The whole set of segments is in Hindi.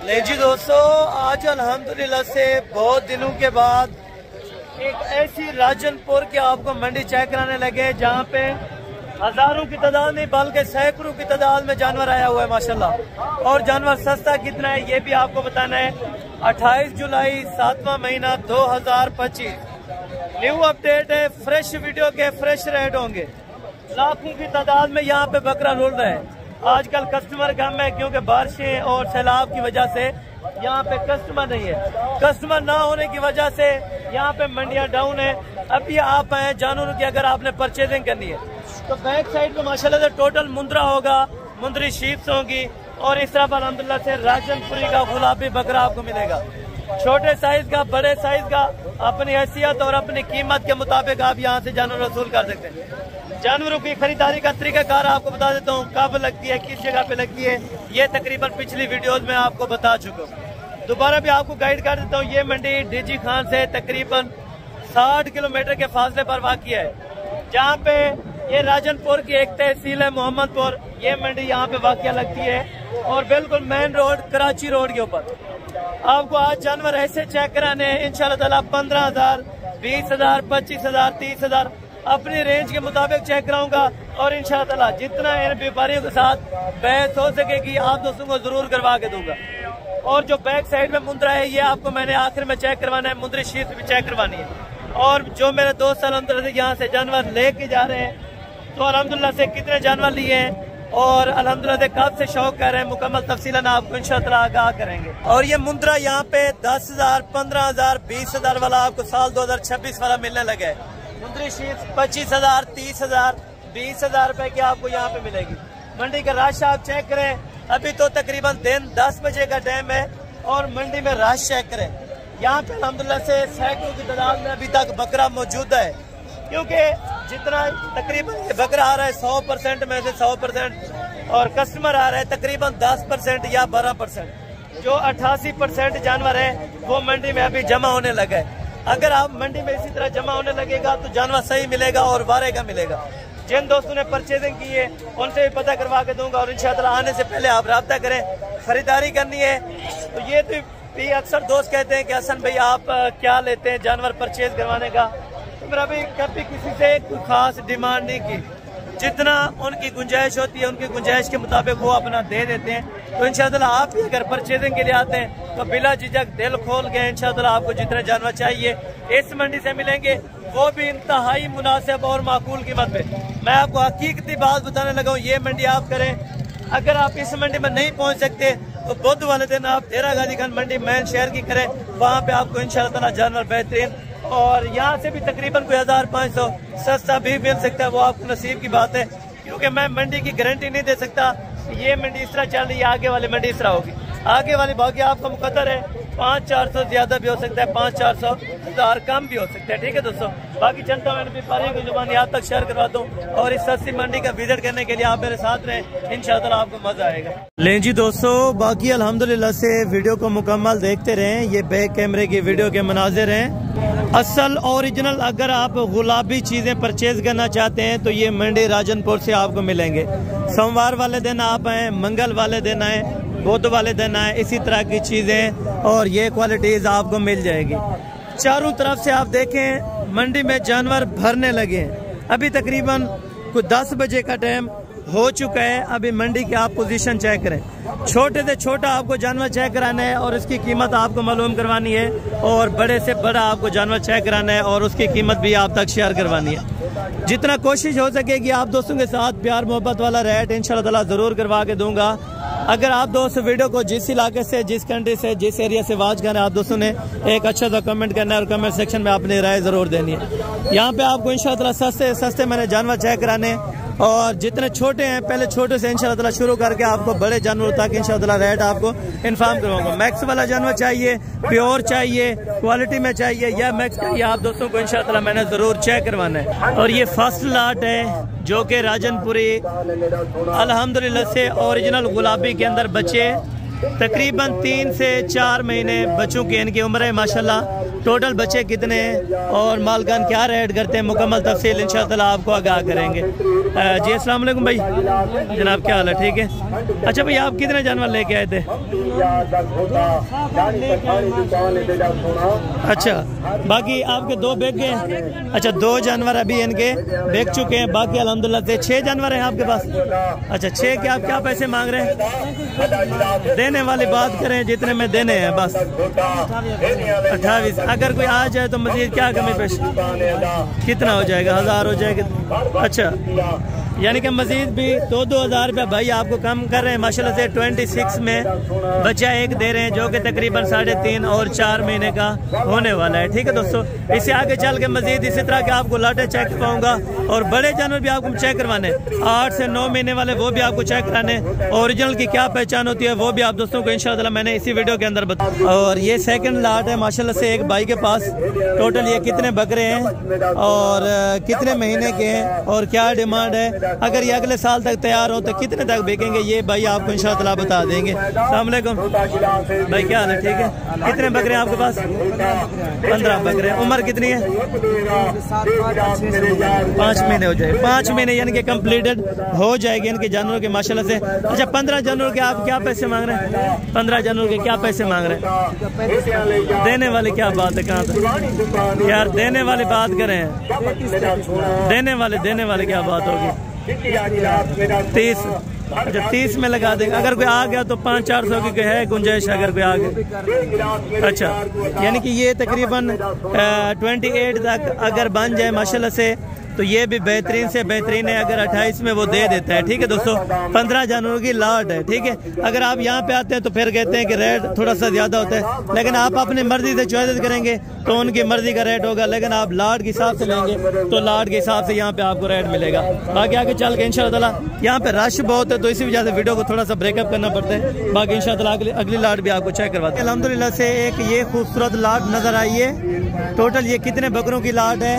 ले जी दोस्तों, आज अल्हम्दुलिल्लाह से बहुत दिनों के बाद एक ऐसी राजनपुर की आपको मंडी चेक कराने लगे जहाँ पे हजारों की तादाद नहीं बल्कि सैकड़ों की तादाद में जानवर आया हुआ है माशाल्लाह। और जानवर सस्ता कितना है ये भी आपको बताना है। 28 जुलाई 7वां महीना 2025 न्यू अपडेट है। फ्रेश वीडियो के फ्रेश रेट होंगे। लाखों की तादाद में यहाँ पे बकरा रुल रहे हैं। आजकल कस्टमर कम है क्योंकि बारिशें और सैलाब की वजह से यहाँ पे कस्टमर नहीं है। कस्टमर ना होने की वजह से यहाँ पे मंडियाँ डाउन है। अभी आप आए जानवरों की अगर आपने परचेजिंग करनी है तो बैक साइड में माशाल्लाह से टोटल मुंद्रा होगा, मुंद्री शीप्स होंगी और इस तरफ अल्हम्दुलिल्लाह से राजनपुरी का गुलाबी बकरा आपको मिलेगा। छोटे साइज का, बड़े साइज का, अपनी हैसियत और अपनी कीमत के मुताबिक आप यहाँ से जानवर वसूल कर सकते हैं। जानवरों की खरीदारी का तरीकाकार आपको बता देता हूँ, कब लगती है, किस जगह पे लगती है, ये तकरीबन पिछली वीडियोस में आपको बता चुका हूँ। दोबारा भी आपको गाइड कर देता हूँ। ये मंडी डीजी खान से तकरीबन 60 किलोमीटर के फासले पर वाक़िया है, जहाँ पे ये राजनपुर की एक तहसील है मोहम्मदपुर। ये मंडी यहाँ पे वाक़िया लगती है और बिल्कुल मेन रोड कराची रोड के ऊपर। आपको आज जानवर ऐसे चेक कराने हैं इंशाल्लाह ताला 15,000, 20,000, 25,000, 30,000 अपनी रेंज के मुताबिक चेक कराऊंगा। और इंशाल्लाह ताला जितना इन व्यापारियों के साथ बहस हो सकेगी आप दोस्तों को जरूर करवा के दूंगा। और जो बैक साइड में मुंद्रा है ये आपको मैंने आखिर में चेक करवाना है, मुंद्री शीट भी चेक करवानी है। और जो मेरे दोस्त अल्हम्दुलिल्लाह से यहाँ से जानवर लेके जा रहे हैं तो अल्हम्दुलिल्लाह से कितने जानवर लिए हैं और अल्हम्दुलिल्लाह से कब से शौक कर रहे हैं, मुकम्मल तफसीलन आपको इंशाअल्लाह आगाह करेंगे। और ये मुंद्रा यहाँ पे 10,000, 15,000, 20,000 वाला आपको साल 2026 वाला मिलने लगा है। मुंद्री शीट 25,000, 30,000, 20,000 रुपए की आपको यहाँ पे मिलेगी। मंडी का रश आप चेक करें, अभी तो तकरीबन दिन 10 बजे का टाइम है और मंडी में रश चेक करें। यहाँ पे अल्हम्दुलिल्लाह से सैकड़ों की तादाद में अभी तक बकरा मौजूद है, क्योंकि जितना तकरीबन ये बकरा आ रहा है 100% में से 100% और कस्टमर आ रहा है तकरीबन 10% या 12%। जो 88% जानवर है वो मंडी में अभी जमा होने लगा है। अगर आप मंडी में इसी तरह जमा होने लगेगा तो जानवर सही मिलेगा और वारे का मिलेगा। जिन दोस्तों ने परचेजिंग की है उनसे भी पता करवा के दूंगा और इंशाअल्लाह आने से पहले आप रब्ता करें। खरीदारी करनी है तो ये तो भी अक्सर दोस्त कहते हैं कि हसन भाई आप क्या लेते हैं जानवर परचेज करवाने का, तो मेरा भी कभी किसी से कोई खास डिमांड नहीं की। जितना उनकी गुंजाइश होती है उनकी गुंजाइश के मुताबिक वो अपना दे देते हैं। तो इंशाअल्लाह आप भी अगर परचेजिंग के लिए आते हैं तो बिला झिझक दिल खोल के इंशाअल्लाह आपको जितने जानवर चाहिए इस मंडी से मिलेंगे, वो भी इंतहाई मुनासिब और माकूल कीमत पे। मैं आपको हकीकती बात बताने लगा हूँ, ये मंडी आप करें। अगर आप इस मंडी में नहीं पहुँच सकते तो बुध वाले दिन आप डेरा गाजी खान मंडी मेन शहर की करें, वहाँ पे आपको इंशाअल्लाह जानवर बेहतरीन और यहाँ से भी तकरीबन कोई 1500 सस्ता भी मिल सकता है। वो आपको नसीब की बात है, क्योंकि मैं मंडी की गारंटी नहीं दे सकता ये मंडी इस तरह चल रही है, आगे वाली मंडी इस तरह होगी। आगे वाली बाकी आपका मुकद्दर है 500-400 ज्यादा भी हो सकता है, 500-400 1000 कम भी हो सकता है। ठीक है दोस्तों, बाकी चलता हूँ व्यापारियों की जुबान यहाँ तक शेयर करवाता हूँ और इस सस्ती मंडी का विजिट करने के लिए आप मेरे साथ रहें, इंशाअल्लाह आपको मजा आएगा। लें जी दोस्तों, बाकी अल्हम्दुलिल्लाह से वीडियो को मुकम्मल देखते रहें। ये बैक कैमरे की वीडियो के मनाजिर हैं असल ओरिजिनल। अगर आप गुलाबी चीजें परचेज करना चाहते हैं तो ये मंडी राजनपुर से आपको मिलेंगे। सोमवार वाले दिन आप आए, मंगल वाले दिन आए, बुध वाले दिन आए, इसी तरह की चीजें और ये क्वालिटीज आपको मिल जाएगी। चारों तरफ से आप देखें मंडी में जानवर भरने लगे हैं। अभी तकरीबन कुछ 10 बजे का टाइम हो चुका है। अभी मंडी की आप पोजीशन चेक करें, छोटे से छोटा आपको जानवर चेक कराना है और उसकी कीमत आपको मालूम करवानी है, और बड़े से बड़ा आपको जानवर चेक कराना है और उसकी कीमत भी आप तक शेयर करवानी है। जितना कोशिश हो सकेगी आप दोस्तों के साथ प्यार मोहब्बत वाला रेट इंशाअल्लाह ताला जरूर करवा के दूंगा। अगर आप दोस्त वीडियो को जिस इलाके से, जिस कंट्री से, जिस एरिया से वाच करना है, आप दोस्तों ने एक अच्छा सा कमेंट करना है और कमेंट सेक्शन में अपनी राय जरूर देनी है। यहाँ पे आपको इंशाअल्लाह सस्ते सस्ते मैंने जानवर चेक कराने और जितने छोटे हैं पहले छोटे से इंशाअल्लाह ताला शुरू करके आपको बड़े जानवरों तक इंशाअल्लाह रेट आपको इन्फॉर्म करवाऊंगा। मैक्स वाला जानवर चाहिए, प्योर चाहिए, क्वालिटी में चाहिए या मैक्स चाहिए, आप दोस्तों को इंशाअल्लाह ताला मैंने जरूर चेक करवाना है। और ये फर्स्ट लॉट है जो कि राजनपुरी अल्हम्दुलिल्लाह से ओरिजिनल गुलाबी के अंदर बच्चे तकरीबन 3 से 4 महीने बच्चों की इनकी उम्र है माशाल्लाह। टोटल बच्चे कितने हैं और मालकान क्या रेट करते हैं, मुकम्मल तफसील इंशाअल्लाह आपको आगाह करेंगे। जी अस्सलाम वालेकुम भाई, जनाब क्या हाल है? ठीक है। अच्छा भाई आप कितने जानवर लेके आए थे? अच्छा, बाकी आपके 2 बेच गए? अच्छा 2 जानवर अभी इनके बेच चुके हैं, बाकी अल्हम्दुलिल्लाह से 6 जानवर हैं आपके पास। अच्छा 6 के आप क्या पैसे मांग रहे हैं? देने वाली बात करें जितने में देने हैं बस 28। अगर कोई आ जाए तो मजीद क्या कमी पेश, कितना हो जाएगा? 1000 हो जाएगा। अच्छा यानी कि मजीद भी 2-2 हज़ार रुपया भाई आपको कम कर रहे हैं माशाल्लाह से। 26 में बच्चा एक दे रहे हैं जो कि तकरीबन 3.5 और 4 महीने का होने वाला है। ठीक है दोस्तों, इससे आगे चल के मजीद इसी तरह के आपको लाटे चेक करवाऊंगा और बड़े जानवर भी आपको चेक करवाने, 8 से 9 महीने वाले वो भी आपको चेक कराने। ओरिजिनल की क्या पहचान होती है वो भी आप दोस्तों को इंशाअल्लाह मैंने इसी वीडियो के अंदर बताया। और ये सेकंड लाट है माशाल्लाह से एक भाई के पास। टोटल ये कितने बकरे हैं और कितने महीने के हैं और क्या डिमांड है, अगर ये अगले साल तक तैयार हो तो कितने तक बिकेंगे, ये भाई आपको इंशाअल्लाह बता देंगे। अस्सलाम वालेकुम भाई, क्या हाल है? ठीक है। कितने बकरे हैं आपके पास? 15 बकरे। उम्र कितनी है? 5 महीने हो जाए। 5 महीने यानी कि कम्प्लीटेड हो जाएगी इनके जानवरों के माशाल्लाह से। अच्छा 15 जानवरों के आप क्या पैसे मांग रहे हैं? 15 जानवरों के क्या पैसे मांग रहे हैं? देने वाले क्या बात है, कहाँ तक यार देने वाली बात करें, देने वाले क्या बात होगी? 30। अच्छा 30 में लगा देंगे। अगर कोई आ गया तो 500-400 की है गुंजाइश, अगर कोई आ गया। अच्छा यानी कि ये तकरीबन 28 तक अगर बन जाए माशाल्लाह से तो ये भी बेहतरीन से बेहतरीन है। अगर 28 में वो दे देता है। ठीक है दोस्तों, 15 जानवरों की लाट है। ठीक है, अगर आप यहाँ पे आते हैं तो फिर कहते हैं कि रेट थोड़ा सा ज्यादा होता है, लेकिन आप अपनी मर्जी से चॉइस करेंगे तो उनकी मर्जी का रेट होगा, लेकिन आप लाट के हिसाब से लेंगे तो लाट के हिसाब से यहाँ पे आपको रेट मिलेगा। बाकी आगे चल के इंशाअल्लाह यहाँ पे रश बहुत है तो इसी वजह से वीडियो को थोड़ा सा ब्रेकअप करना पड़ता है। बाकी इंशाअल्लाह अगली लाट भी आपको चेक करवाते हैं। अल्हम्दुलिल्लाह से एक ये खूबसूरत लाट नजर आई है। टोटल ये कितने बकरों की लाट है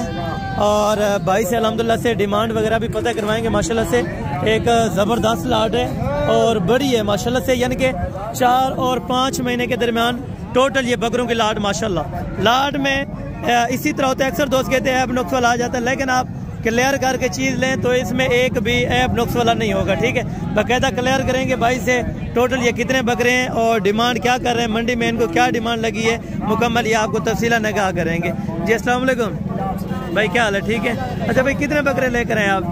और भाई से अल्हम्दुलिल्लाह से डिमांड वगैरह भी पता करवाएंगे माशाल्लाह से। एक ज़बरदस्त लाट है और बड़ी है माशाल्लाह से, यानी कि 4 और 5 महीने के दरमियान टोटल ये बकरों की लाट माशाल्लाह। लाट में इसी तरह होता है, अक्सर दोस्त कहते हैं ऐप नुक्स वाला आ जाता है, लेकिन आप क्लियर करके चीज़ लें तो इसमें एक भी ऐप नुक्स वाला नहीं होगा। ठीक है, बाकायदा क्लियर करेंगे भाई से टोटल ये कितने बकरे हैं और डिमांड क्या कर रहे हैं, मंडी में इनको क्या डिमांड लगी है, मुकम्मल ये आपको तफसीला निगाह करेंगे। जी अस्सलाम वालेकुम भाई, क्या हाल है? ठीक है। अच्छा भाई कितने बकरे लेकर आए आप?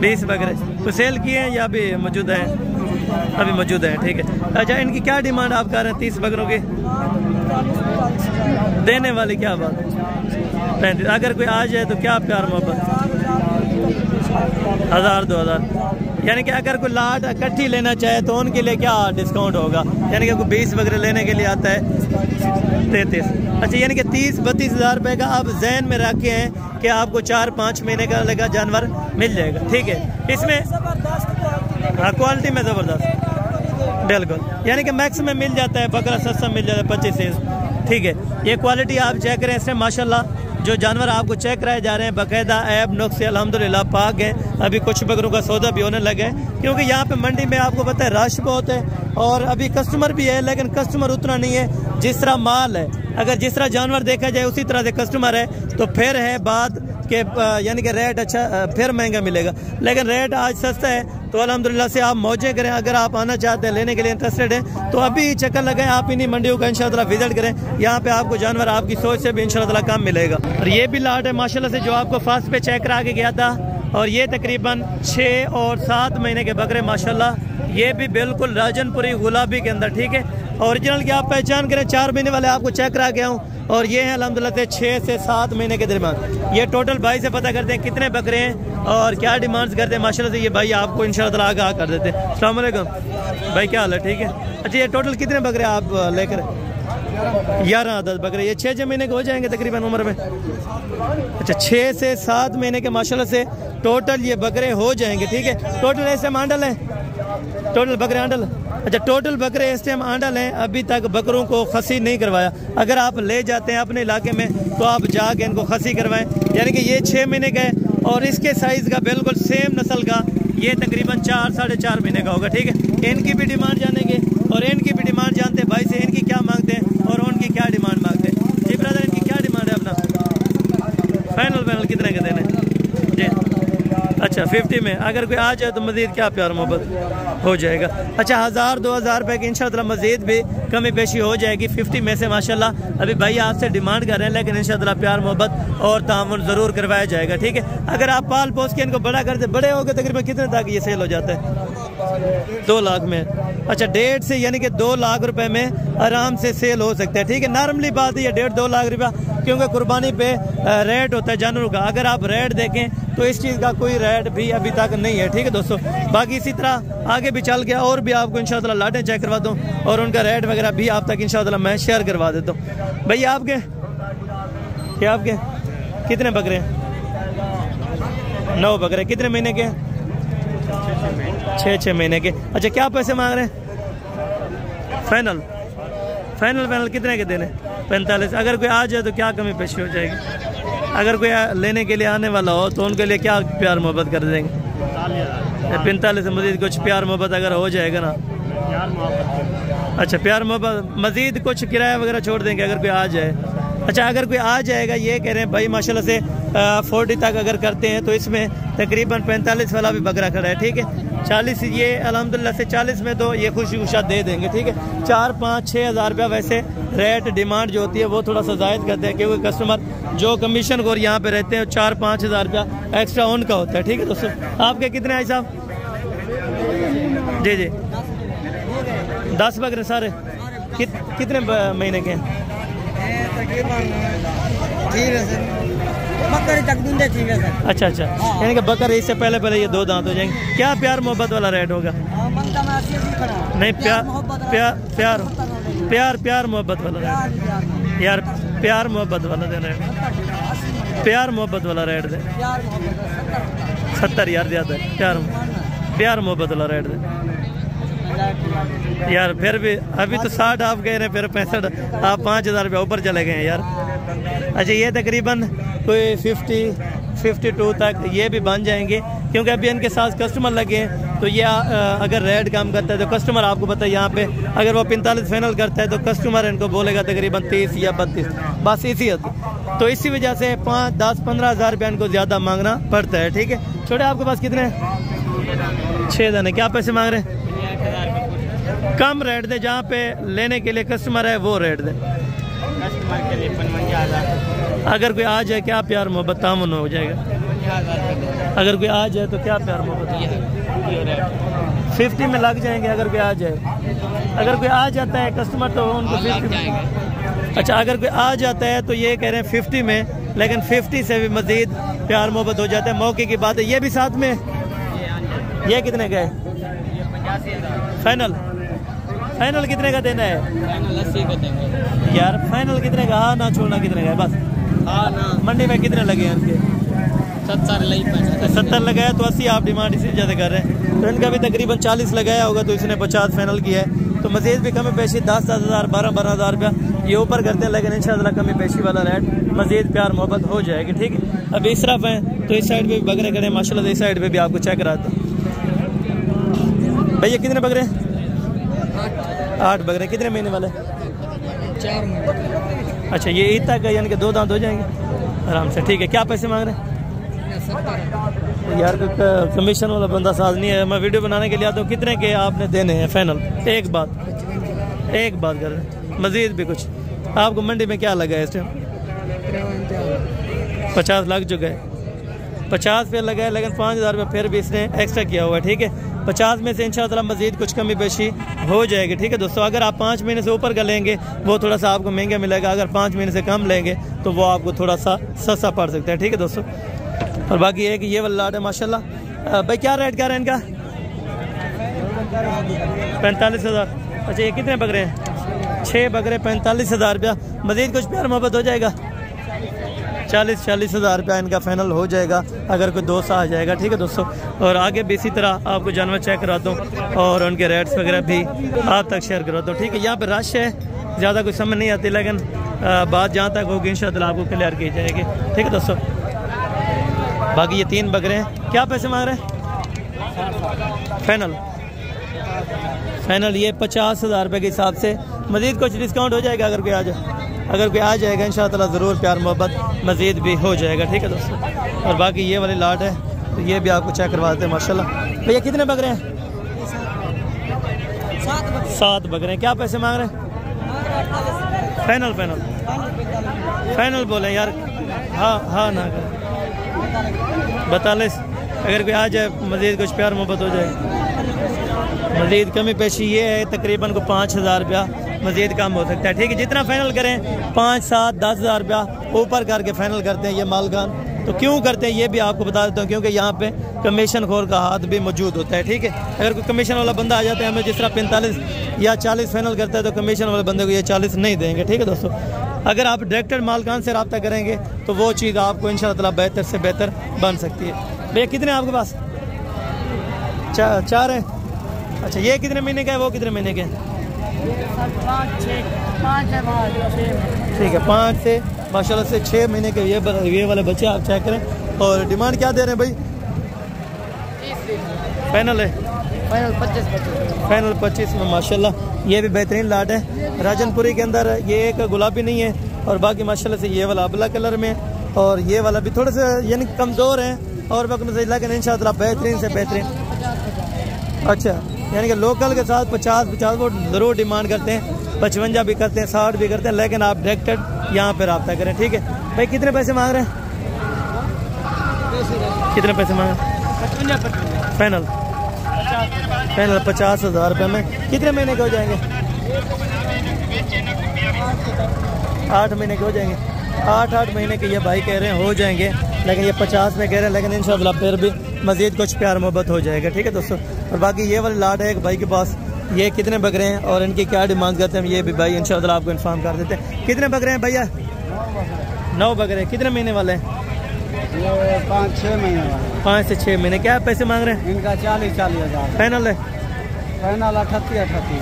20 बकरे। तो सेल किए हैं या अभी मौजूद है? अभी मौजूद है। ठीक है। अच्छा इनकी क्या डिमांड आप कर रहे हैं 30 बकरों की? देने वाले क्या बात? 35। अगर कोई आ जाए तो क्या प्यार मोहब्बत? 1000-2000। यानी कि अगर कोई लाट इकट्ठी लेना चाहे तो उनके लिए क्या डिस्काउंट होगा? यानी कि कोई 20 बकरे लेने के लिए आता है 33। अच्छा यानी कि 30-32 हज़ार रुपये का आप जहन में रखे हैं कि आपको 4-5 महीने का लगा जानवर मिल जाएगा। ठीक है, इसमें हाँ क्वालिटी में ज़बरदस्त बिल्कुल, यानी कि मैक्स में मिल जाता है, बकरा सस्ता मिल जाता है 25 से। ठीक है, ये क्वालिटी आप चेक करें। इसमें माशाल्लाह जो जानवर आपको चेक कराए जा रहे हैं बाकायदा ऐब नुक्स से अल्हम्दुलिल्लाह पाक है। अभी कुछ बकरों का सौदा भी होने लगा है क्योंकि यहाँ पे मंडी में आपको पता है रश बहुत है और अभी कस्टमर भी है, लेकिन कस्टमर उतना नहीं है जिस तरह माल है। अगर जिस तरह जानवर देखा जाए उसी तरह से कस्टमर है तो फिर है बात के यानी कि रेट अच्छा फिर महंगा मिलेगा, लेकिन रेट आज सस्ता है तो अल्हम्दुलिल्लाह से आप मौजे करें। अगर आप आना चाहते हैं, लेने के लिए इंटरेस्टेड हैं तो अभी चक्कर लगाएं, आप इन्हीं मंडियों का इंशाअल्लाह विजिट करें। यहाँ पे आपको जानवर आपकी सोच से भी इंशाअल्लाह कम मिलेगा। और ये भी लाट है माशाल्लाह से जो आपको फास्ट पे चेक करा के गया था, और ये तकरीबन 6 और 7 महीने के बकरे माशाल्लाह, ये भी बिल्कुल राजनपुरी गुलाबी के अंदर। ठीक है, ओरिजिनल की आप पहचान करें, 4 महीने वाले आपको चेक करा गया हूँ और ये है अल्हम्दुलिल्लाह से 6 से 7 महीने के दरमियान। ये टोटल भाई से पता करते हैं कितने बकरे हैं और क्या डिमांड्स करते हैं माशाल्लाह से, ये भाई आपको इंशाअल्लाह आगाह कर देते हैं। अस्सलाम वालेकुम भाई, क्या हाल है? ठीक है। अच्छा ये टोटल कितने बकरे आप लेकर? 11 10 बकरे। ये 6 महीने के हो जाएंगे तकरीबन उम्र में। अच्छा 6 से 7 महीने के माशाल्लाह से टोटल ये बकरे हो जाएंगे। ठीक है, टोटल ऐसे आंडल है, टोटल बकरे आंडल। अच्छा टोटल बकरे इस टाइम आंडल हैं, अभी तक बकरों को खसी नहीं करवाया। अगर आप ले जाते हैं अपने इलाके में तो आप जाके इनको खसी करवाएं। यानी कि ये 6 महीने का है और इसके साइज़ का बिल्कुल सेम नस्ल का ये तकरीबन 4 साढ़े 4 महीने का होगा। ठीक है, इनकी भी डिमांड जानेंगे और इनकी भी डिमांड जानते हैं भाई से, इनकी क्या मांगते हैं और उनकी क्या डिमांड मांगते हैं। जी ब्रदर, इनकी क्या डिमांड है अपना? फाइनल कितने के देने जी? अच्छा 50 में अगर कोई आ जाए तो मज़ीद क्या प्यार मोहब्बत हो जाएगा। अच्छा 1000-2000 रुपये की इंशाअल्लाह मज़ीद भी कमी पेशी हो जाएगी 50 में से माशाल्लाह। अभी भाई आपसे डिमांड कर रहे हैं लेकिन इंशाअल्लाह प्यार मोहब्बत और तामुन ज़रूर करवाया जाएगा, ठीक है। अगर आप पाल पोस के इनको बड़ा करते, बड़े हो गए तकरीबन कितने तक ये सेल हो जाता है? 2 लाख में। अच्छा 1.5 से यानी कि 2 लाख रुपए में आराम से सेल हो सकता है, ठीक है। नॉर्मली बात है ये 1.5-2 लाख रुपया, क्योंकि कुर्बानी पे रेट होता है जानवरों का। अगर आप रेट देखें तो इस चीज़ का कोई रेट भी अभी तक नहीं है, ठीक है दोस्तों। बाकी इसी तरह आगे भी चल गया और भी आपको इंशाअल्लाह लाटें चेक करवा दूँ और उनका रेट वगैरह भी आप तक इंशाअल्लाह मैं शेयर करवा देता हूँ। भैया आपके क्या, आपके कितने बकरे हैं? 9 बकरे। कितने महीने के? 6 महीने के। अच्छा क्या पैसे मांग रहे हैं? फाइनल कितने के देने? 45। अगर कोई आ जाए तो क्या कमी पेशी हो जाएगी? अगर कोई लेने के लिए आने वाला हो तो उनके लिए क्या प्यार मोहब्बत कर देंगे? 45 से मज़ीद कुछ प्यार मोहब्बत अगर हो जाएगा ना? अच्छा प्यार मोहब्बत मज़ीद कुछ किराया वगैरह छोड़ देंगे अगर कोई आ जाए। अच्छा अगर कोई आ जाएगा, ये कह रहे हैं भाई माशाल्लाह से 40 तक अगर करते हैं तो इसमें तकरीबन 45 वाला भी बकरा खड़ा है, ठीक है। 40 ये अल्हम्दुलिल्लाह से 40 में तो ये खुशी खुशा दे देंगे, ठीक है। 4-5-6 हज़ार रुपया वैसे रेट डिमांड जो होती है वो थोड़ा सा जायद करते हैं, क्योंकि कस्टमर जो कमीशन को यहाँ पे रहते हैं 4-5 हज़ार रुपया एक्स्ट्रा उनका होता है, ठीक है दोस्तों। आपके कितने हैं साहब? जी 10 बकरे सारे। कितने महीने के हैं? अच्छा यानी कि बकर इससे पहले ये 2 दांत हो जाएंगे। क्या प्यार मोहब्बत वाला रेट होगा? नहीं प्यार मोहब्बत वाला रेट यार, प्यार मोहब्बत वाला दे रेट, प्यार मोहब्बत वाला रेट दे 70 यार ज़्यादा है। प्यार मोहब्बत वाला रेट दे यार। फिर भी अभी तो 60 आप गए हैं, फिर 65 आप 5000 रुपये ऊपर चले गए हैं यार। अच्छा ये तकरीबन कोई 50-52 तक ये भी बन जाएंगे, क्योंकि अभी इनके साथ कस्टमर लगे हैं। तो ये अगर रेट कम करता है तो कस्टमर आपको पता है यहाँ पे अगर वो 45 फाइनल करता है तो कस्टमर इनको बोलेगा तकरीबन 30 या 32, बस इसी हद। तो इसी वजह से 5-10-15 हज़ार रुपया इनको ज़्यादा मांगना पड़ता है, ठीक है। छोटे आपके पास कितने हैं? 6 दाने। क्या पैसे मांग रहे हैं? कम रेट दे, जहाँ पे लेने के लिए कस्टमर है वो रेट दे। कस्टमर के लिए 55,000। अगर कोई आ जाए क्या प्यार मोहब्बत तामुन हो जाएगा? अगर कोई आ जाए तो क्या प्यार मोहब्बत? 50 में लग जाएंगे अगर कोई आ जाए। अगर कोई आ जाता है कस्टमर तो उनको 50। अच्छा अगर कोई आ जाता है तो ये कह रहे हैं 50 में, लेकिन 50 से भी मज़ीद प्यार मोहब्बत हो जाता है। मौके की बात है। ये भी साथ में। ये कितने का है? फाइनल कितने का देना है? फाइनल 80 का देंगे यार। फाइनल कितने का? हाँ ना छोड़ना कितने का है बस? हाँ ना। मंडी में कितने लगे हैं इनके? 70 लगाया तो 80 आप डिमांड इसी ज़्यादा कर रहे हैं। तो इनका भी तकरीबन 40 लगाया होगा तो इसने 50 फाइनल किया है। तो मज़ीद भी कमी पेशी 10-10 हज़ार 12-12 हज़ार रुपया ये ऊपर करते हैं, लेकिन इंशाअल्लाह कमी पेशी वाला रेट मज़ीद प्यार मोहब्बत हो जाएगी, ठीक है। अब इस तरफ है तो इस साइड पे भी बकरे खड़े माशाल्लाह, इस साइड पे भी आपको चेक कराता हूँ। भैया कितने बकरे? 8 बकरे। कितने महीने वाले? 4 महीने। अच्छा ये ईद तक है यानी कि 2 दांत हो जाएंगे आराम से, ठीक है। क्या पैसे मांग रहे हैं? यार कमीशन वाला बंदा साथ नहीं है, मैं वीडियो बनाने के लिए आता हूँ। कितने के आपने देने हैं फाइनल? एक बात कर रहे हैं। मज़ीद भी कुछ आपको मंडी में क्या लगा है इस टाइम? 50 लग चुका है। 50 पे लगा है, लेकिन 5,000 रुपये फिर भी इसने एक्स्ट्रा किया हुआ है, ठीक है। 50 में से इंशाअल्लाह मज़ीद कुछ कमी पेशी हो जाएगी, ठीक है दोस्तों। अगर आप 5 महीने से ऊपर का लेंगे वो थोड़ा सा आपको महंगा मिलेगा, अगर 5 महीने से कम लेंगे तो वो आपको थोड़ा सा सस्ता पड़ सकता है, ठीक है दोस्तों। और बाकी ये कि ये वाला लाट है माशाल्लाह। भाई क्या रेट क्या है इनका? 45,000। अच्छा ये कितने बकरे हैं? 6 बकरे 45,000 रुपया। मज़ीद कुछ प्यार मोहब्बत हो जाएगा? 40 हज़ार रुपया इनका फाइनल हो जाएगा अगर कोई दोस्त आ जाएगा, ठीक है दोस्तों। और आगे भी इसी तरह आपको जानवर चेक कराता हूँ और उनके रेट्स वगैरह भी आप तक शेयर कराता हूँ, ठीक है। यहाँ पे रश है, ज़्यादा कुछ समझ नहीं आती, लेकिन बात जहाँ तक होगी इंशाअल्लाह आपको क्लियर की जाएगी, ठीक है दोस्तों। बाकी ये 3 बकरे हैं। क्या पैसे मांग रहे हैं फाइनल? फाइनल ये 50,000 रुपये के हिसाब से। मज़ीद कुछ डिस्काउंट हो जाएगा अगर कोई आ जाए, अगर कोई आ जाएगा इंशाअल्लाह ज़रूर प्यार मोहब्बत मज़ीद भी हो जाएगा, ठीक है दोस्तों। और बाकी ये वाली लाट है तो ये भी आपको चेक करवाते हैं माशाल्लाह। भैया कितने बकरे हैं? 7 बकरे हैं। क्या पैसे मांग रहे हैं? फाइनल फाइनल फाइनल बोले यार। हाँ ना 42। अगर कोई आ जाए मज़ीद कुछ प्यार मोहब्बत हो जाए। मज़ीद कमी पेशी ये है तकरीबन को 5,000 रुपया मज़ीद कम हो सकता है, ठीक है। जितना फाइनल करें 5, 7, 10,000 रुपया ऊपर करके फाइनल करते हैं ये मालगान। तो क्यों करते हैं ये भी आपको बता देता हूँ, क्योंकि यहाँ पे कमीशन खोर का हाथ भी मौजूद होता है, ठीक है। अगर कोई कमीशन वाला बंदा आ जाता है हमें जिस तरह 45 या 40 फाइनल करता है तो कमीशन वाले बंदे को ये 40 नहीं देंगे, ठीक है दोस्तों। अगर आप डायरेक्टर मालकान से रब्ता करेंगे तो वो चीज़ आपको इंशाअल्लाह बेहतर से बेहतर बन सकती है। भैया कितने आपके पास? 4 है। अच्छा ये कितने महीने का है, वो कितने महीने के हैं? 5 ठीक है, 5 से माशाल्लाह से 6 महीने के ये वाले बच्चे आप चेक करें। और डिमांड क्या दे रहे हैं भाई? फाइनल है फाइनल 25 में माशाल्लाह। ये भी बेहतरीन लाट है राजनपुरी के अंदर। ये एक गुलाबी नहीं है और बाकी माशाल्लाह से ये वाला अबला कलर में और ये वाला भी थोड़े से यानी कमज़ोर है और बाकी लेकिन इंशाअल्लाह बेहतरीन से बेहतरीन। अच्छा यानी कि लोकल के साथ 50 वो ज़रूर डिमांड करते हैं, 55 भी करते हैं, 60 भी करते हैं, लेकिन आप डायरेक्टेड यहाँ पे रब्ता करें, ठीक है। भाई कितने पैसे मांग रहे हैं? कितने पैसे मांग रहे हैं? फाइनल 50,000 रुपये में। कितने महीने के हो जाएंगे? 8 महीने के हो जाएंगे। 8 महीने के ये भाई कह रहे हैं हो जाएंगे, लेकिन ये 50 में कह रहे हैं, लेकिन इंशाअल्लाह फिर भी मज़ीद कुछ प्यार मोहब्बत हो जाएगा, ठीक है दोस्तों। और बाकी ये वाली लाट है एक भाई के पास, ये कितने बकरे हैं और इनकी क्या डिमांड करते हैं ये भी भाई इंशाअल्लाह आपको इन्फॉर्म कर देते हैं। कितने बकरे हैं भैया? 9 बकरे। कितने महीने वाले हैं? 5-6 महीने वाले। 5 से 6 महीने। क्या पैसे मांग रहे हैं? इनका 40 हज़ार फाइनल है।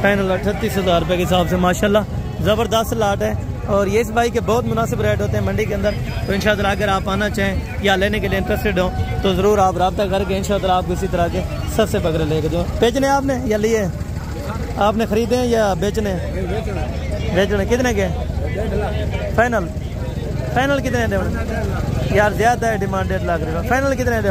फाइनल 38,000 रुपये के हिसाब से माशाल्लाह ज़बरदस्त लाट है। और ये इस भाई के बहुत मुनासिब रेट होते हैं मंडी के अंदर। तो इंशाअल्लाह अगर आप आना चाहें या लेने के लिए इंटरेस्टेड हो तो ज़रूर आप रब्ता करके इंशाअल्लाह आपको इसी तरह के सबसे बकरे लेके दो। बेचने आपने या लिए? आपने ख़रीदे हैं या बेचने? बेचने। कितने के? फाइनल कितने दे? यार ज़्यादा है डिमांड, 1.5 लाख रुपये। फाइनल कितने दे?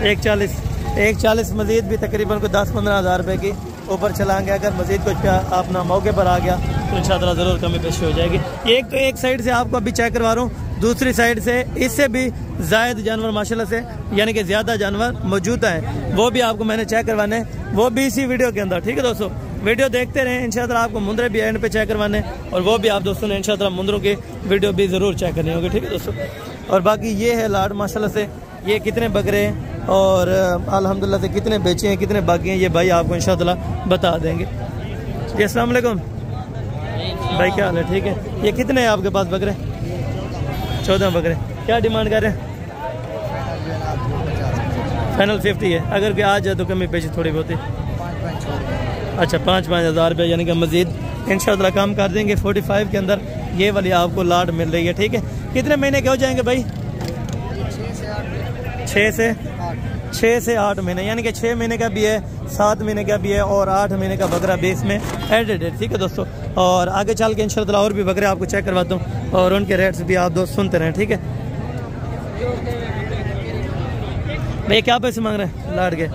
140 मज़ीद भी तकरीबन को 10-15 हज़ार रुपये की ऊपर चलाएंगे। अगर मज़ीद कुछ अपना मौके पर आ गया तो इंशाअल्लाह ज़रूर कमी पेशी हो जाएगी। एक तो एक साइड से आपको अभी चेक करवा रहा हूँ, दूसरी साइड से इससे भी ज़ायद जानवर माशाल्लाह से यानी कि ज़्यादा जानवर मौजूद हैं, वो भी आपको मैंने चेक करवाने, वो भी इसी वीडियो के अंदर, ठीक है दोस्तों। वीडियो देखते रहें इंशाअल्लाह। आपको मुंदरे भी एंड पे चेक करवाने और वो भी आप दोस्तों ने इंशाअल्लाह मुंदरों की वीडियो भी ज़रूर चेक करनी होगी, ठीक है दोस्तों। और बाकी ये है लाट माशाल्लाह से, ये कितने बकरे हैं और अल्हम्दुलिल्लाह से कितने बेचे हैं, कितने बाकी हैं, ये भाई आपको इंशाअल्लाह बता देंगे। जी अस्सलाम वालेकुम भाई, क्या हाल है? ठीक है। ये कितने हैं आपके पास बकरे? 14 बकरे। क्या डिमांड कर रहे हैं? फाइनल 50 है। अगर कोई आ जाए तो कमी पेशी थोड़ी बहुत है। अच्छा 5-5 हज़ार रुपये यानी कि मज़ीद इंशाअल्लाह कम कर देंगे। 45 के अंदर ये वाली आपको लाट मिल रही है, ठीक है। कितने महीने के हो जाएंगे भाई? 6 से 8 महीने यानी कि 6 महीने का भी है, 7 महीने का भी है और 8 महीने का बकरा भी इसमें एडेड है, ठीक है दोस्तों। और आगे चल के इंशाअल्लाह और भी बकरे आपको चेक करवाता हूँ और उनके रेट्स भी आप दोस्त सुनते रहें, ठीक है। भैया क्या पैसे मांग रहे हैं लाट के?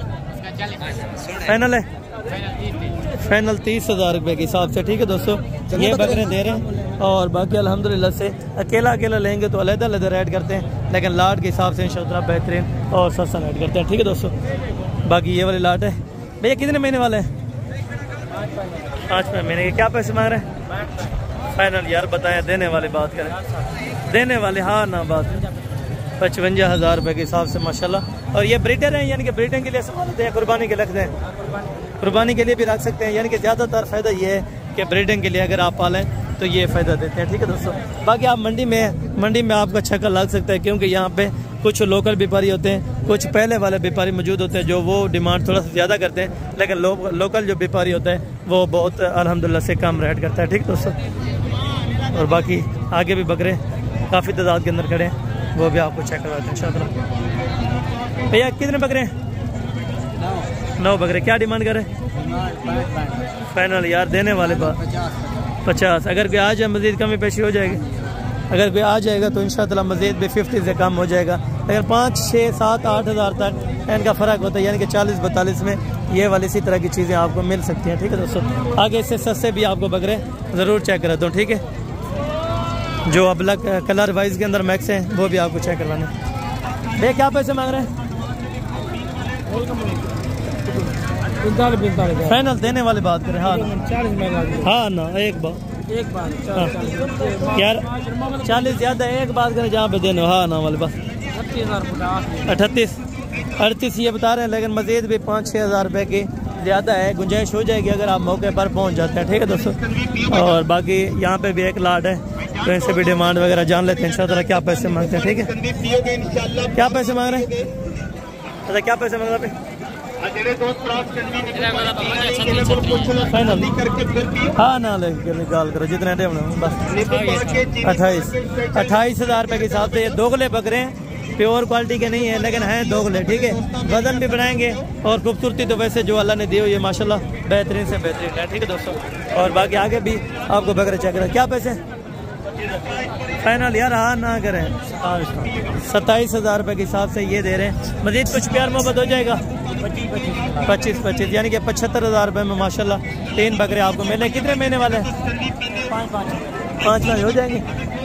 फाइनल है फाइनल 30,000 रुपये के हिसाब से, ठीक है दोस्तों। ये बकरे दे रहे हैं और बाकी अल्हम्दुलिल्लाह से अकेला लेंगे तो अलग-अलग रेट करते हैं, लेकिन लाट के हिसाब से इंशाअल्लाह बेहतरीन और सस्ता रेट करते हैं, ठीक है दोस्तों। बाकी ये वाली लाट है। भैया कितने महीने वाले हैं? 5 महीने के। क्या पैसे मांग रहे हैं? फाइनल यार बताएं, देने वाली बात करें, देने वाले हाँ ना बात। 55,000 रुपये के हिसाब से माशाल्लाह। और ये ब्रीडर हैं यानी कि ब्रीडिंग के लिए इस्तेमाल होते हैं, कुर्बानी के रखते हैं, कुर्बानी के लिए भी रख सकते हैं। यानी कि ज़्यादातर फ़ायदा ये है कि ब्रीडिंग के लिए अगर आप पालें तो ये फ़ायदा देते हैं, ठीक है दोस्तों। बाकी आप मंडी में आपको अच्छा कर लग सकता है, क्योंकि यहाँ पे कुछ लोकल व्यापारी होते हैं, कुछ पहले वाले व्यापारी मौजूद होते हैं जो वो डिमांड थोड़ा सा ज़्यादा करते हैं, लेकिन लोकल जो व्यापारी होता है वो बहुत अल्हम्दुलिल्लाह से कम रेट करता है, ठीक दोस्तों। और बाकी आगे भी बकरे काफ़ी तादाद के अंदर खड़े हैं, वो भी आपको चेक करवाते हैं इंशाअल्लाह। भैया कितने बकरे हैं? 9 बकरे। क्या डिमांड करे? फाइनल यार देने वाले बात 50। अगर कोई आ जाए मजीद कमी पेशी हो जाएगी। अगर कोई आ जाएगा तो इंशाअल्लाह मजीद भी 50 से कम हो जाएगा। अगर 5, 6, 7, 8 हज़ार तक इनका फ़र्क होता है, यानी कि 40-42 में ये वाली इसी तरह की चीज़ें आपको मिल सकती हैं। ठीक है दोस्तों, आगे इससे सस्ते भी आपको बकरे ज़रूर चेक कराता हूँ। ठीक है, जो अब कलर वाइज के अंदर मैक्स हैं वो भी आपको चेक करवाने। भैया क्या पैसे मांग रहे हैं? फाइनल देने वाले बात करें। हाँ हाँ ना, एक बार यार 40 ज़्यादा है, एक बात करें जहाँ पे देने। हाँ ना वाले बात 38 ये बता रहे हैं, लेकिन मज़ीद भी 5-6 हज़ार रुपये की ज़्यादा है, गुंजाइश हो जाएगी अगर आप मौके पर पहुँच जाते हैं। ठीक है दोस्तों, और बाकी यहाँ पे भी एक लाट है, तो इनसे भी डिमांड वगैरह जान लेते हैं इंशाअल्लाह क्या पैसे मांगते हैं। ठीक है, क्या पैसे मांग रहे हैं? अच्छा क्या पैसे मांग रहे हैं? फाइनल हाँ ना लेकिन गाल करो जितने बस 28 हज़ार रुपये के हिसाब से। ये दोगले बकरे हैं, प्योर क्वालिटी के नहीं है लेकिन हैं दोगले। ठीक है, वजन भी बढ़ाएंगे और खूबसूरती तो वैसे जो अल्लाह ने दी हुई है माशाल्लाह बेहतरीन से बेहतरीन है। ठीक है दोस्तों, और बाकी आगे भी आपको बकरे चेक करें। क्या पैसे फाइनल यार? हाँ ना करें 27 हज़ार रुपये के हिसाब से ये दे रहे हैं। मजीद कुछ प्यार मोहब्बत हो जाएगा 25 यानी कि 75 हज़ार रुपये में माशाल्लाह 3 बकरे आपको मिले। कितने महीने वाले हैं? 5 महीने हो जाएंगे,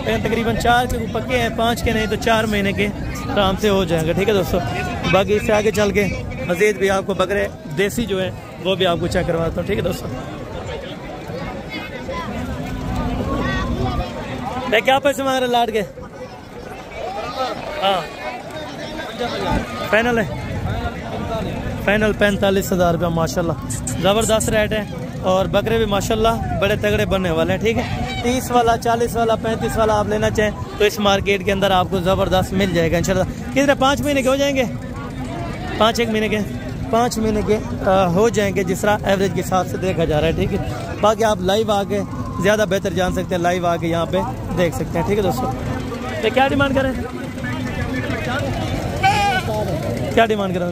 लेकिन तकरीबन 4 के पक्के हैं, 5 के नहीं तो 4 महीने के आराम से हो जाएंगे। ठीक है दोस्तों, बाकी इससे आगे चल के मजीद भी आपको बकरे देसी जो है वो भी आपको चेक करवाता हूँ। ठीक है दोस्तों, क्या पैसे मांग रहे लाट के? हाँ फाइनल है, फाइनल 45 हज़ार रुपया माशाल्लाह ज़बरदस्त रेट है। और बकरे भी माशाल्लाह बड़े तगड़े बनने वाले हैं। ठीक है, 30 वाला, 40 वाला, 35 वाला आप लेना चाहें तो इस मार्केट के अंदर आपको ज़बरदस्त मिल जाएगा इंशाल्लाह। कितने 5 महीने के हो जाएंगे? 5 महीने के 5 महीने के हो जाएंगे जिस तरह एवरेज के हिसाब से देखा जा रहा है। ठीक है, बाकी आप लाइव आके ज़्यादा बेहतर जान सकते हैं, लाइव आके यहाँ पे देख सकते हैं। ठीक है दोस्तों, तो क्या डिमांड करें? क्या डिमांड करें?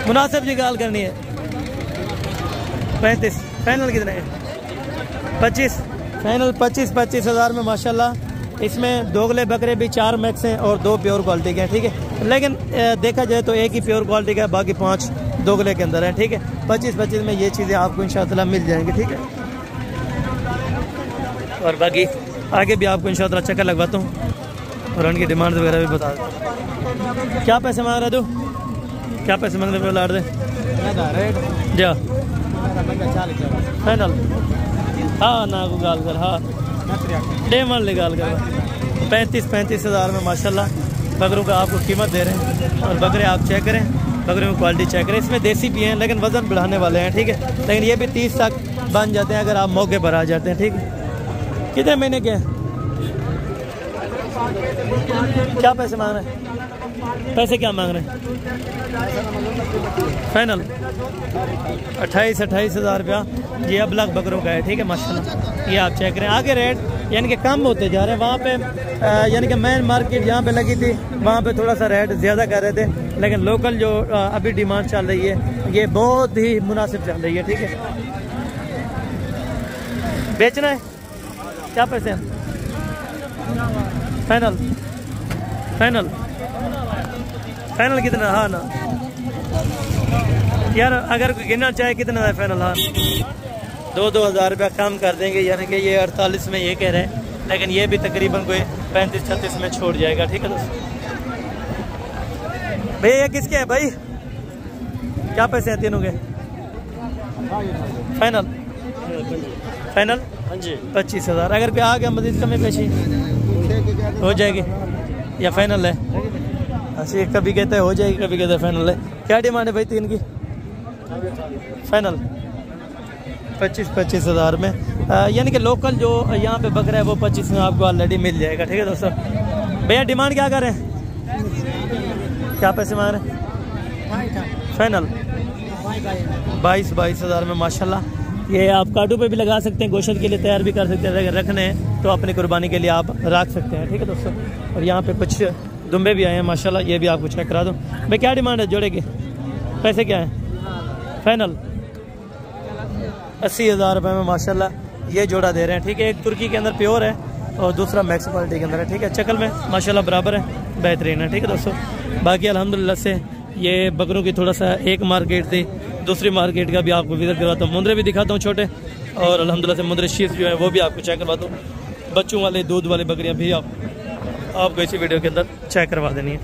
मुनासिब जी गाल करनी है 35। फाइनल कितने है? 25। फाइनल 25 हज़ार में माशाल्लाह। इसमें दोगले बकरे भी 4 मैक्स हैं और 2 प्योर क्वालिटी के हैं। ठीक है, लेकिन देखा जाए तो एक ही प्योर क्वालिटी का है, बाकी 5 दोगले के अंदर है। ठीक है, 25 में ये चीज़ें आपको इंशाअल्लाह मिल जाएंगी। ठीक है, और बाकी आगे भी आपको इंशाअल्लाह चक्कर लगवाता हूँ और उनकी डिमांड वगैरह भी बता देता हूँ। क्या पैसे मांग रहे तू? क्या पैसे मांग रहे? लाट दे जा फाइनल। हाँ ना को गाल कर। हाँ डेमन ले गाल कर। 35 हज़ार में माशाल्लाह बकरों का आपको कीमत दे रहे हैं। और बकरे आप चेक करें, बकरे में क्वालिटी चेक करें। इसमें देसी भी हैं लेकिन वज़न बढ़ाने वाले हैं। ठीक है, लेकिन ये भी 30 तक बन जाते हैं अगर आप मौके पर आ जाते हैं। ठीक है, कितने महीने के हैं? क्या पैसे मांग रहे हैं? पैसे क्या मांग रहे हैं? फाइनल 28 हज़ार रुपया ये अब लाख बकरों का है। ठीक है माशाल्लाह, ये आप चेक करें। आगे रेट यानी कि कम होते जा रहे हैं। वहाँ पे यानी कि मेन मार्केट जहाँ पे लगी थी वहाँ पे थोड़ा सा रेट ज़्यादा कर रहे थे, लेकिन लोकल जो अभी डिमांड चल रही है ये बहुत ही मुनासिब चल रही है। ठीक है, बेचना है? क्या पैसे हैं? फाइनल फाइनल कितना? हाँ ना यार, अगर कोई गिनना चाहे कितना है फाइनल? हाँ 2 हज़ार रुपया कम कर देंगे, यानी कि ये 48 में ये कह रहे हैं, लेकिन ये भी तकरीबन कोई 35-36 में छोड़ जाएगा। ठीक है दोस्तों, भैया ये किसके हैं भाई? क्या पैसे हैं तीनों के? फाइनल 25 हज़ार। अगर कोई आ गया मजीद कमी पेशी हो जाएगी या फाइनल है? अच्छा, कभी कहते हैं हो जाएगी, कभी कहते हैं फाइनल है। क्या डिमांड है भाई तीन की? फाइनल 25 हज़ार में, यानी कि लोकल जो यहाँ पे बकरा है वो 25 में आपको ऑलरेडी मिल जाएगा। ठीक है दोस्तों, भैया डिमांड क्या कर रहे हैं? क्या पैसे मांग रहे हैं? फाइनल 22 हज़ार में माशाल्लाह। ये आप काटू पे भी लगा सकते हैं, गोश्त के लिए तैयार भी कर सकते हैं, अगर रखने हैं तो अपनी कुर्बानी के लिए आप रख सकते हैं। ठीक है दोस्तों, और यहाँ पे कुछ दुम्बे भी आए हैं माशाल्लाह, ये भी आपको चेक करा दूँ। भाई क्या डिमांड है जोड़े की? पैसे क्या हैं फाइनल? 80,000 रुपये में माशाल्लाह ये जोड़ा दे रहे हैं, ठीक है। एक तुर्की के अंदर प्योर है और दूसरा मैक्स क्वालिटी के अंदर है, ठीक है। चकल में माशाल्लाह बराबर है, बेहतरीन है, ठीक है दोस्तों। बाकी अल्हम्दुलिल्लाह से ये बकरों की थोड़ा सा एक मार्केट थी, दूसरी मार्केट का भी आपको विजिट करवाता हूँ। मुंदरे भी दिखाता हूँ छोटे, और अल्हम्दुलिल्लाह से मुंदरे शीर्ष जो है वो भी आपको चेक करवाता हूँ। बच्चों वाले दूध वाली बकरियाँ भी आपको इसी वीडियो के अंदर चेक करवा देनी है।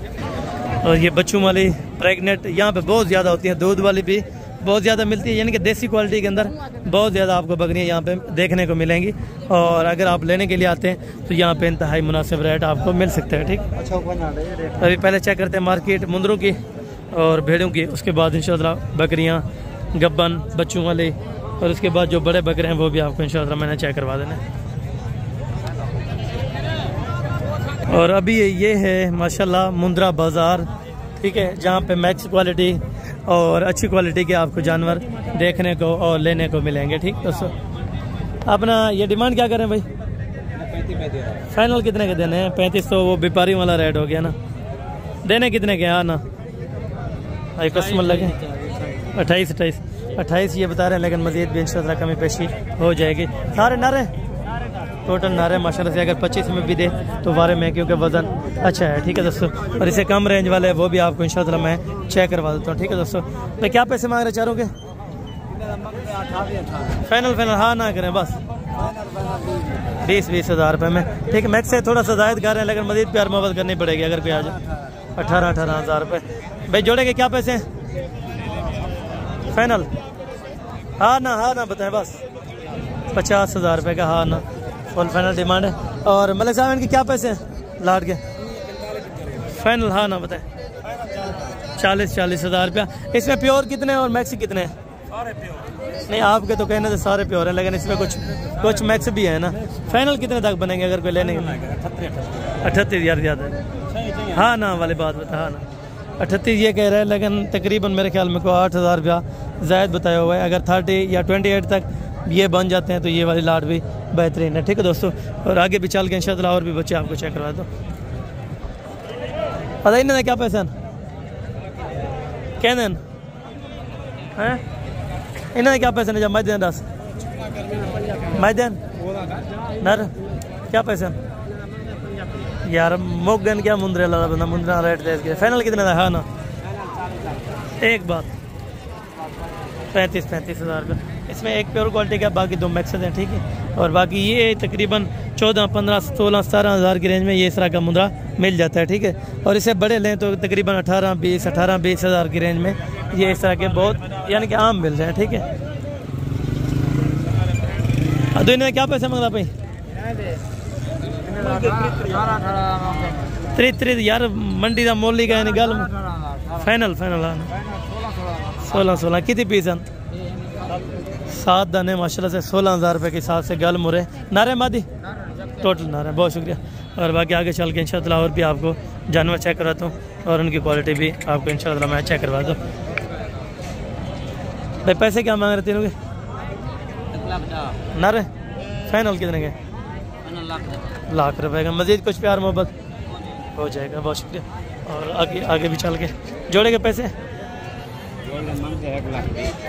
और ये बच्चों वाली प्रेगनेंट यहाँ पे बहुत ज़्यादा होती हैं, दूध वाली भी बहुत ज़्यादा मिलती है, यानी कि देसी क्वालिटी के अंदर बहुत ज़्यादा आपको बकरियाँ यहाँ पे देखने को मिलेंगी। और अगर आप लेने के लिए आते हैं तो यहाँ पे इंतहाई मुनासिब रेट आपको मिल सकते हैं, ठीक। अभी पहले चेक करते हैं मार्केट मुंदरों की और भेड़ों की, उसके बाद इंशाअल्लाह बकरियाँ, गब्बन, बच्चों वाले, और उसके बाद जो बड़े बकरे हैं वो भी आपको इंशाअल्लाह मैंने चेक करवा देना है। और अभी ये है माशाल्लाह मुंद्रा बाज़ार, ठीक है, जहाँ पे मैक्स क्वालिटी और अच्छी क्वालिटी के आपको जानवर देखने को और लेने को मिलेंगे, ठीक दोस्तों। अपना ये डिमांड क्या करें भाई? फाइनल कितने के देने हैं? 35 तो वो व्यापारी वाला रेट हो गया ना, देने कितने के? हाँ ना भाई कस्टमर लगे 28 ये बता रहे हैं, लेकिन मज़ीद भी इंशाअल्लाह कमी पेशी हो जाएगी। सारे नारे टोटल नारे माशाल्लाह से अगर 25 में भी दे तो वारे में, क्योंकि वज़न अच्छा है, ठीक है दोस्तों। और इसे कम रेंज वाले वो भी आपको इंशाअल्लाह मैं चेक करवा देता हूँ, ठीक है दोस्तों। मैं क्या पैसे मांग रहे चारों के? फाइनल हाँ ना करें बस 20 हज़ार रुपये में, ठीक है। मैक्स से थोड़ा सा जायद कर रहे हैं, लेकिन मज़ीद प्यार मोहब्बत करनी पड़ेगी अगर कोई आ जाए। 18 हज़ार रुपये भाई जोड़े के क्या पैसे हैं फाइनल? हाँ ना बताएं बस 50 हज़ार रुपये का हाँ ना फुल फाइनल डिमांड है। और मलिक साहब इनके क्या पैसे हैं लाट के? फाइनल हाँ ना बताएं 40 हज़ार रुपया। इसमें प्योर कितने और मैक्स कितने हैं? नहीं आपके तो कहने से सारे प्योर हैं, लेकिन इसमें कुछ मैक्स भी है ना। फाइनल कितने तक बनेंगे अगर कोई लेने? 38 यार ज़्यादा है। हाँ ना वाली बात बता, हाँ ना 38 ये कह रहे हैं, लेकिन तकरीबन मेरे ख्याल में को 8 हज़ार रुपया ज़ायद बताया हुआ है। अगर 30 या 28 तक ये बन जाते हैं तो ये वाली लाट भी बेहतरीन है, ठीक है दोस्तों। और आगे भी चल के इंशाअल्लाह और भी बच्चे आपको चेक करवा दो। पता ही नहीं क्या पैसे कहने हैं इन्हें क्या पैसे जब मैदेन दस मैदेन नर क्या पैसे यार मोगन क्या मुंदरे ला बंदा मुंदरा रेट दे के फाइनल कितने का? हाँ ना एक बात 35 हज़ार का। इसमें एक प्योर क्वालिटी का, बाकी 2 मैक्सेस हैं, ठीक है। और बाकी ये तकरीबन 14, 15, 16, 17 हज़ार की रेंज में ये इस तरह का मुंद्रा मिल जाता है, ठीक है। और इसे बड़े लें तो तकरीबन 18, 20 हज़ार की रेंज में ये इस तरह के बहुत यानी कि आम मिल रहे हैं, ठीक है। तो इन्हें क्या पैसे मंगता भाई? 30 यार मंडी का मोल ही का गल फाइनल 16 कितनी पीस हैं? 7 दाने माशाल्लाह से 16 हज़ार रुपये के हिसाब से गल मुरे नारे मादी टोटल नारे। बहुत शुक्रिया। और बाकी आगे चल के इंशाअल्लाह और भी आपको जानवर चेक करवाता हूँ और उनकी क्वालिटी भी आपको इंशाअल्लाह मैं चेक करवा दूँ। भाई पैसे क्या मांग रहे तीनों के? नारे फाइनल कितने के? लाख रुपए का। मज़ीद कुछ प्यार मोहब्बत हो जाएगा। बहुत शुक्रिया। और आगे भी चल के जोड़े के पैसे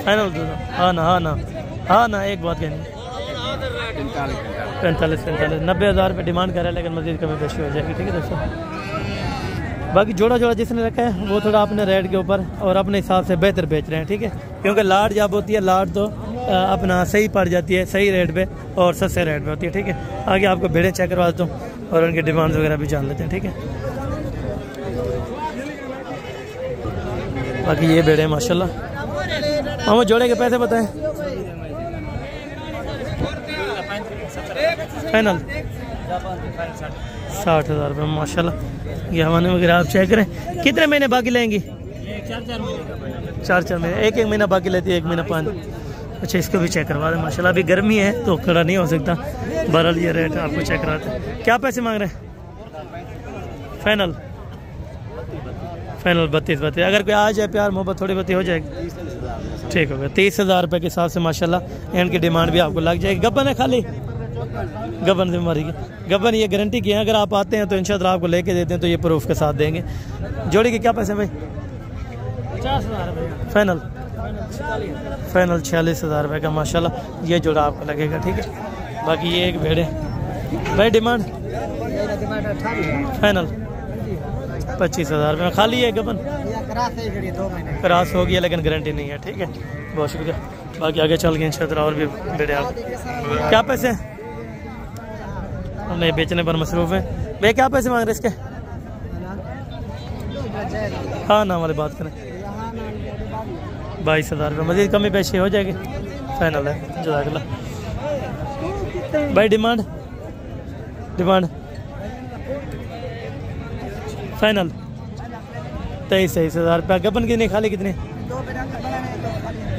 फाइनल? हाँ ना एक बात कहनी 45 90 हज़ार रुपये डिमांड कर रहा है, लेकिन मज़ीद कमी पेशी हो जाएगी, ठीक है दोस्तों। बाकी जोड़ा जिसने रखा है वो थोड़ा अपने रेट के ऊपर और अपने हिसाब से बेहतर बेच रहे हैं, ठीक है। क्योंकि लाट जब होती है लाट तो अपना सही पड़ जाती है, सही रेट पे और सस्ते रेट पे होती है, ठीक है। आगे आपको भेड़ें चेक करवा देता हूँ और उनकी डिमांड वगैरह भी जान लेते हैं, ठीक है। बाकी ये भेड़े माशाल्लाह। हम जोड़े के पैसे बताएं फाइनल 60 हज़ार रुपये माशाल्लाह। ये हवाने वगैरह आप चेक करें। कितने महीने बाकी लेंगी? 4 महीने। एक महीना बाकी लेती है, 1 महीना 5। अच्छा इसको भी चेक करवा दें माशाल्लाह। अभी गर्मी है तो खड़ा नहीं हो सकता, बहरहाल ये रेट आपको चेक कराते हैं। क्या पैसे मांग रहे हैं फाइनल? 32। अगर कोई आ जाए प्यार मोहब्बत थोड़ी बहुत हो जाएगी, ठीक होगा। 30 हज़ार रुपये के हिसाब से माशाल्लाह इनकी डिमांड भी आपको लग जाएगी। गब्बन है खाली गबन जिम्मेदारी की गबन ये गारंटी की है। अगर आप आते हैं तो इंशाअल्लाह आपको लेके देते हैं तो ये प्रूफ के साथ देंगे। जोड़ी के क्या पैसे भाई? 50,000 रुपये फाइनल 46,000 रुपये का माशाल्लाह ये जोड़ा आपको लगेगा, ठीक है। बाकी ये एक भेड़ है भाई, डिमांड फाइनल 25,000 रुपये में। खाली है गबन क्रॉस हो गया लेकिन गारंटी नहीं है, ठीक है। बहुत शुक्रिया। बाकी आगे चल गए इंशाअल्लाह और भी भेड़े आप क्या पैसे नहीं बेचने पर मसरूफ़ है भाई, क्या पैसे मांग रहे इसके? हाँ नाम वाली बात करें 22,000 रुपये, मज़ीद कमी पेशी हो जाएगी, फाइनल है। जज़ाकल्लाह भाई। डिमांड फाइनल 23,000 रुपये। गबन कितनी खाली कितनी?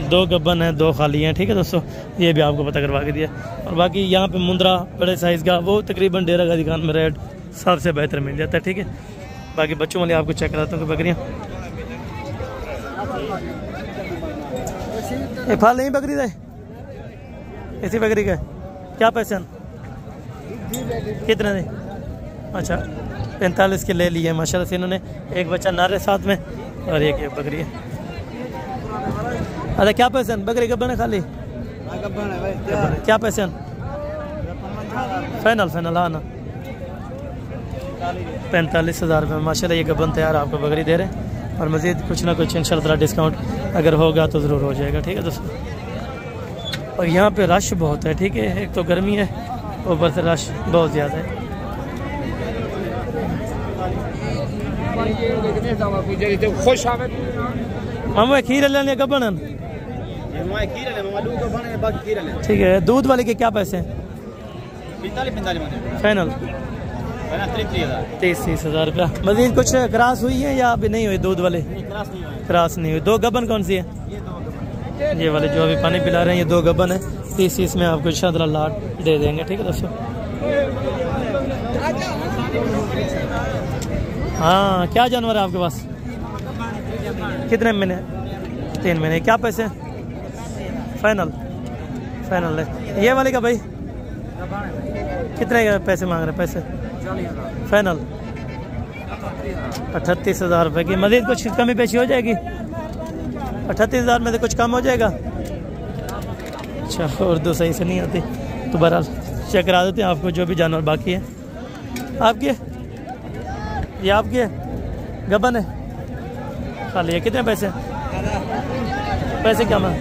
2 गबन है 2 खाली हैं, ठीक है दोस्तों। ये भी आपको पता करवा के दिया। और बाकी यहाँ पे मुंद्रा बड़े साइज़ का वो तकरीबन डेरा गाजी खान में रेट सबसे बेहतर मिल जाता है, ठीक है। बाकी बच्चों वाले आपको चेक कराता हूँ बकरियाँ। ये फल नहीं बकरी है, इसी बकरी का क्या पैसे कितने दे? अच्छा 45 के ले लिए माशाल्लाह से इन्होंने। एक बच्चा नारे साथ में और एक बकरी है। अरे क्या पैसे बकरी गब्बन है खाली? क्या पैसे? फाइनल हाँ ना 45,000 रुपये माशाल्लाह ये गब्बन तैयार आपको बकरी दे रहे हैं। और मज़ीद कुछ ना कुछ इंशाल्लाह डिस्काउंट अगर होगा तो ज़रूर हो जाएगा, ठीक है दोस्तों। और यहाँ पे रश बहुत है, ठीक है। एक तो गर्मी है ऊपर से रश बहुत ज़्यादा है। मामू खीर लेने गब्बन, ठीक है। दूध वाले के क्या पैसे हैं? फाइनल 30,000 रुपया। मज़ीद कुछ क्रॉस हुई है या अभी नहीं हुई? दूध वाले क्रॉस नहीं हुई। 2 गबन कौन सी है? ये वाले जो अभी पानी पिला रहे हैं ये 2 गबन है। 30 में आपको इंशाअल्लाह लाट दे देंगे, ठीक है दोस्तों। हाँ क्या जानवर है आपके पास? कितने महीने? 3 महीने। क्या पैसे? फाइनल है। ये वाले का भाई कितने पैसे मांग रहे? पैसे फाइनल 38,000 रुपये की। मज़ीद कुछ कमी पेशी हो जाएगी? 38,000 में से कुछ कम हो जाएगा। अच्छा उर्दू सही से नहीं आती तो बहरहाल चेक करा देते हैं आपको जो भी जानवर बाकी है। आपकी है ये? आपकी है गबन है खाली है। कितने पैसे क्या मांग?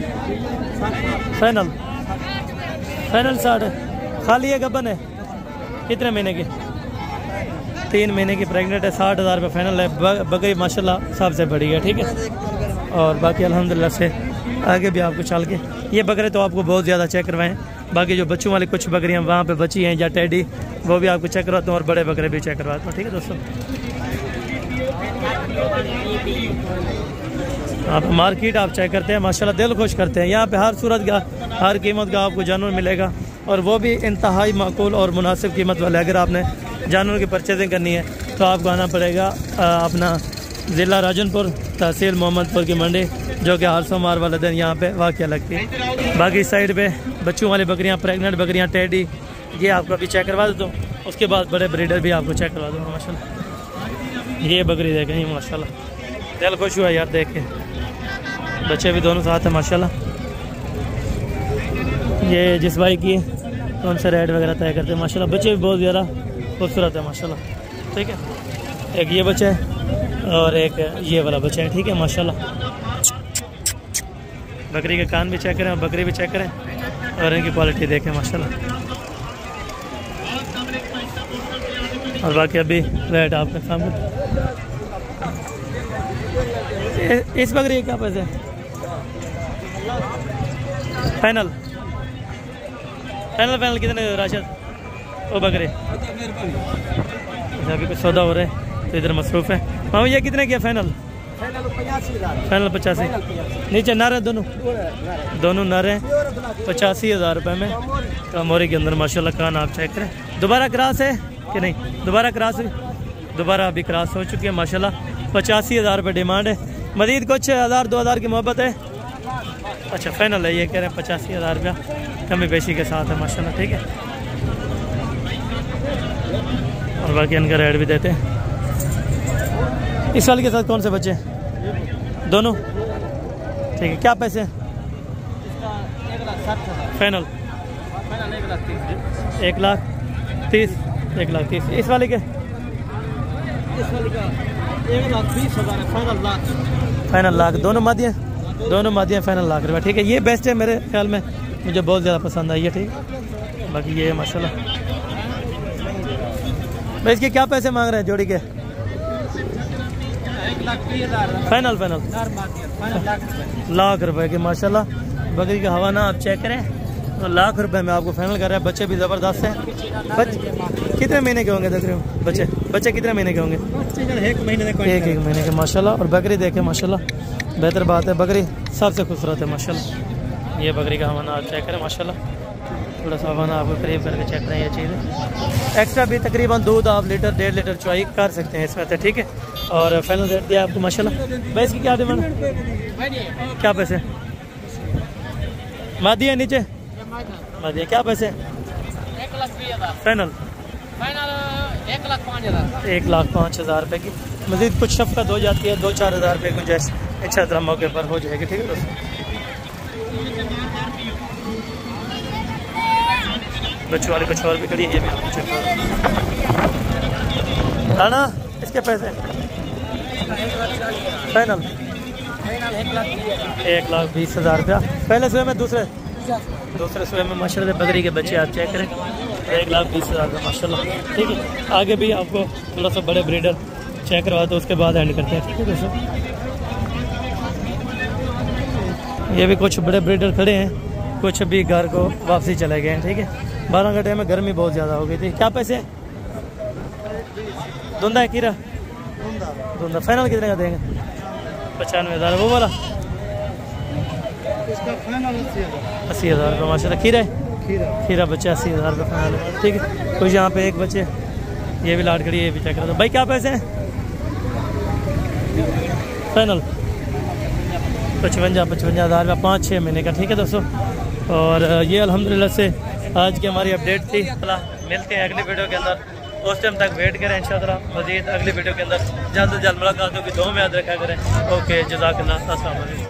फाइनल 60 है। खाली है गबन है। कितने महीने की? 3 महीने की प्रेग्नेंट है। 60,000 रुपये फाइनल है। बकरी माशाल्लाह सबसे बड़ी है, ठीक है। और बाकी अल्हम्दुलिल्लाह से आगे भी आपको चल के ये बकरे तो आपको बहुत ज़्यादा चेक करवाएं। बाकी जो बच्चों वाली कुछ बकरियां वहाँ पे बची हैं या टेडी वो भी आपको चेक करवाता हूँ और बड़े बकरे भी चेक करवाता हूँ, ठीक है दोस्तों। आप मार्केट आप चेक करते हैं माशाल्लाह दिल खुश करते हैं। यहाँ पे हर सूरत का हर कीमत का आपको जानवर मिलेगा और वो भी इंतहाई माकूल और मुनासिब कीमत वाले। अगर आपने जानवर की परचेजिंग करनी है तो आपको आना पड़ेगा अपना ज़िला राजनपुर तहसील मोहम्मदपुर की मंडी जो कि हर सोमवार वाले दिन यहाँ पे वाक़या लगती है। बाकी साइड पे बच्चों वाली बकरियाँ, प्रेग्नेंट बकरियाँ, टेडी ये आपको अभी चेक करवा देता हूँ। उसके बाद बड़े ब्रीडर भी आपको चेक करवा दूँगा माशाल्लाह। ये बकरी देखें माशाल्लाह दिल खुश हुआ यार देख के। बच्चे भी दोनों साथ हैं माशाल्लाह। ये जिस भाई की तो उनसे रेट वगैरह तय करते हैं माशाल्लाह। बच्चे भी बहुत ज़्यादा खूबसूरत है माशाल्लाह, ठीक है। एक ये बच्चा है और एक ये वाला बच्चा है, ठीक है माशाल्लाह। बकरी के कान भी चेक करें और बकरी भी चेक करें और इनकी क्वालिटी देखें माशाल्लाह। और बाकी अभी रेट आपके सामने। इस बकरी के क्या पैसे? फाइनल कितने राशिद? वो बकरे अभी कुछ सौदा हो रहा है तो इधर मसरूफ़ है। मामा ये कितने किया? फाइनल 85। नीचे नर है दोनों नर हैं 85,000 रुपये में। कमोरी के अंदर माशाल्लाह कान आप चेक करें। दोबारा क्रॉस है कि नहीं? दोबारा क्रॉस हुई, दोबारा अभी क्रॉस हो चुकी है माशाल्लाह। 85,000 रुपये डिमांड है। मज़ीद कुछ 1000-2000 की मोहब्बत है। अच्छा फाइनल है ये कह रहे हैं 85,000 रुपया कमी पेशी के साथ है माशाल्लाह, ठीक है। और बाकी इनका रेट भी देते हैं। इस वाले के साथ कौन से बच्चे? दोनों ठीक है। क्या पैसे? इसका 1,60,000 फाइनल। फाइनल 1,30,000। 1,30,000, 1,30,000। इस वाले के? इस वाली का 1,20,000 है, फाइनल लाख। फाइनल लाख। दोनों मादियाँ? दोनों मादियाँ फाइनल लाख रुपये। ठीक है, ये बेस्ट है मेरे ख्याल में, मुझे बहुत ज़्यादा पसंद आई है। ठीक, बाकी ये है माशाल्लाह। भाई इसके क्या पैसे मांग रहे हैं जोड़ी के? 1,20,000 फाइनल। फाइनल लाख रुपए के माशाल्लाह। बकरी का हवाना आप चेक करें तो लाख रुपए में आपको फाइनल कर रहा है। बच्चे भी ज़बरदस्त हैं। कितने महीने के होंगे देख रहे हो? बच्चे कितने महीने के होंगे? 1 महीने के। एक महीने के माशाल्लाह। और बकरी देखें माशाल्लाह, बेहतर बात है, बकरी सबसे खूबसूरत है माशाल्लाह। ये बकरी का हवाना आप चेक करें माशाल्लाह। थोड़ा सा हवाना आपको करीब करके चेक करें। ये चीज़ एक्स्ट्रा भी तकरीबन दूध आप लीटर 1.5 लीटर चुवाई कर सकते हैं इस वक्त। ठीक है, और फाइनल रेट दिया आपको माशाल्लाह। भाई इसकी क्या डिमांड? क्या पैसे? मादिया नीचे मादिया क्या पैसे? 1,20,000 फाइनल। 1,05,000 रुपये की। मज़ीद कुछ शफ़क़त हो जाती है, 2-4 हज़ार रुपये गुंजाइश अच्छा तरह मौके पर हो जाएगी। ठीक है दोस्तों, बच्चों वाले कुछ और भी खड़ी है, ये भी आपको चेक करो। दाना इसके पैसे? फाइनल 1,20,000 रुपया। पहले सुबह में दूसरे सुबह में माशाल्लाह बकरी के बच्चे आप चेक करें, 1,20,000 रुपये माशाल्लाह। ठीक है, आगे भी आपको थोड़ा सा बड़े ब्रीडर चेक करवा दो, उसके बाद एंड करते हैं। ठीक है दोस्तों, ये भी कुछ बड़े ब्रीडर खड़े हैं, कुछ भी घर को वापसी चले गए हैं। ठीक है, 12 घंटे में गर्मी बहुत ज़्यादा हो गई थी। क्या पैसे? धुंधा है कीरा? धुंधा। फाइनल कितने का देंगे? 95,000। वो वाला इसका फाइनल 80,000 रुपये माशाल्लाह। खीरा है? खीरा बच्चा 80,000 रुपये फाइनल। ठीक है, कुछ यहाँ पे एक बच्चे, ये भी लाट खड़ी है, ये भी चेक करा दो। भाई क्या पैसे हैं? फाइनल 55,000 रुपये, 5-6 महीने का। ठीक है दोस्तों, और ये अल्हम्दुलिल्लाह से आज की हमारी अपडेट थी। मिलते हैं अगली वीडियो के अंदर, उस टाइम तक वेट करें इंशाअल्लाह। मज़ीद अगली वीडियो के अंदर जल्द से जल्द मुलाकात होगी। दुआ में याद रखा करें। ओके, जज़ाकल्लाह। अस्सलाम वालेकुम।